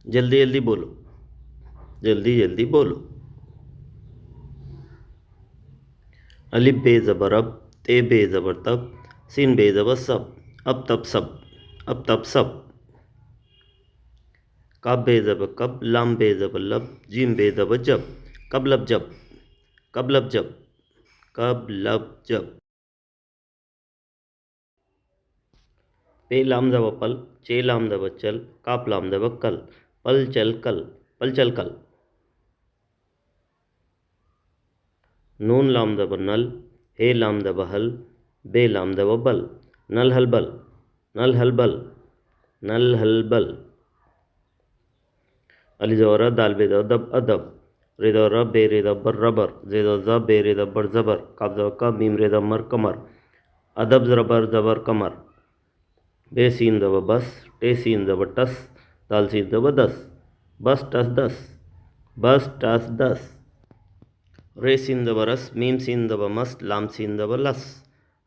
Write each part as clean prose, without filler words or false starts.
जल्दी जल्दी बोलो, जल्दी जल्दी बोलो। अलिफ बे ज़बर अब, ते बे ज़बर तब, सीन बे ज़बर सब, अब तब सब, अब तब सब। काब बे ज़बर कब, लाम बे ज़बर लब, जीम बे ज़बर जब, कब लब जब, कब लब जब, कब लब जब। पे लाम ज़बर पल, चे लाम ज़बर चल, काप लाम ज़बर कल, पल चल कल, पल चल कल। नून लाम ज़बर नल, हे लाम ज़बर हल, बे लाम ज़बर बल, नल हल बल, नल हल बल, नल हल बल। अली ज़बर दाल बे ज़बर दब अदब, रे ज़बर बे रे ज़बर रबर, जे ज़बर बे रे ज़बर ज़बर, काब ज़बर का मीम रे ज़बर कमर, अदब ज़बर ज़बर कमर। बे सीन ज़बर बस, टे सीन ज़बर टस, दाल सीन ज़बर दस, बस टस दस, बस टस दस। रे सीन ज़बर रस, मीम सीन ज़बर मस, लाम सीन ज़बर लस,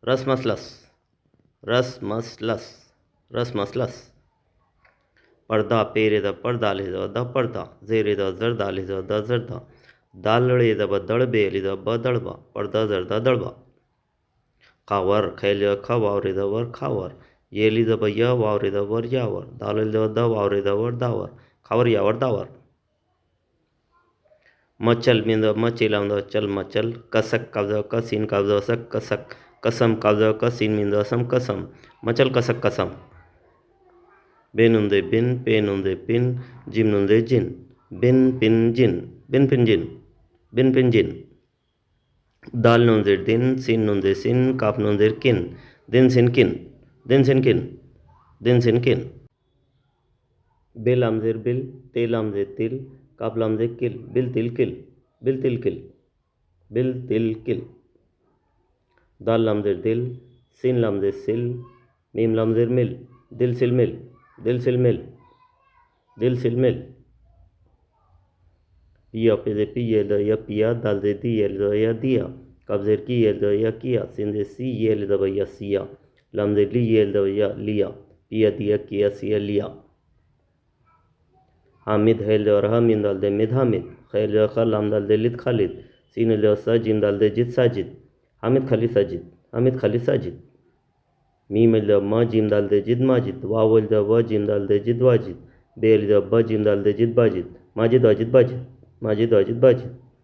रस मस लस, रस मस लस, रस मस लस। पर्दा पे रे द पर्दा ले द पर्दा, जे रे द जरदा ले द जरदा, दाल रे द दड़ बे ले द ब दड़बा, पर्दा जरदा दड़बा। खावर खैल ख वाव रे द वर खावर, ये ली द य वाव रे द वर यावर, दाल ले द वाव रे the were the power, Khawar Yavar the power. मचल में द मचेला द चल मचल, कसक काब्ज क सीन काब्ज सक कसक, कसम काब्ज क सीन में द सम कसम, मचल कसक कसम। बे नुंदे बिन, पे नुंदे पिन, जिम नुंदे जिन, बिन पिन जिन, बिन पिन जिन, बिन पिन जिन। दाल नुंदे दिन, सीन नुंदे सिन, काफ नुंदे किन, दिन सिन किन, दिन सिन किन, दिन सिन किन। बे लामजेर बिल, ते लामजेर तिल, काफ लामजेर किल, बिल तिल किल, बिल तिल किल, बिल तिल किल। दाल लामजेर दिल, सीन लामजेर सिल, मीम लामजेर मिल, दिल सिल मिल, दिल सिल मिल, दिल सिल मिल। पिया पे जे पिये द या पिया, दाल जे दी ये द या दिया, कब जेर की ये द या किया, सिन जे सी ये द या सिया, लाम जे ली ये द या लिया, पिया दिया किया सिया लिया। हामिद हैल द रहा मीन दाल दे मिद हामिद, खैल द ख लाम दाल दे लिद खालिद, सीन द स जिन दाल दे जिद साजिद, हामिद खाली साजिद, हामिद खाली साजिद। मीम द म जिम दाल दे जिद माजिद, वाव द व जिम दाल दे जिद वाजिद, बे द ब जिम दाल दे जिद बाजिद, माजिद वाजिद बाजिद, माजिद वाजिद बाजिद।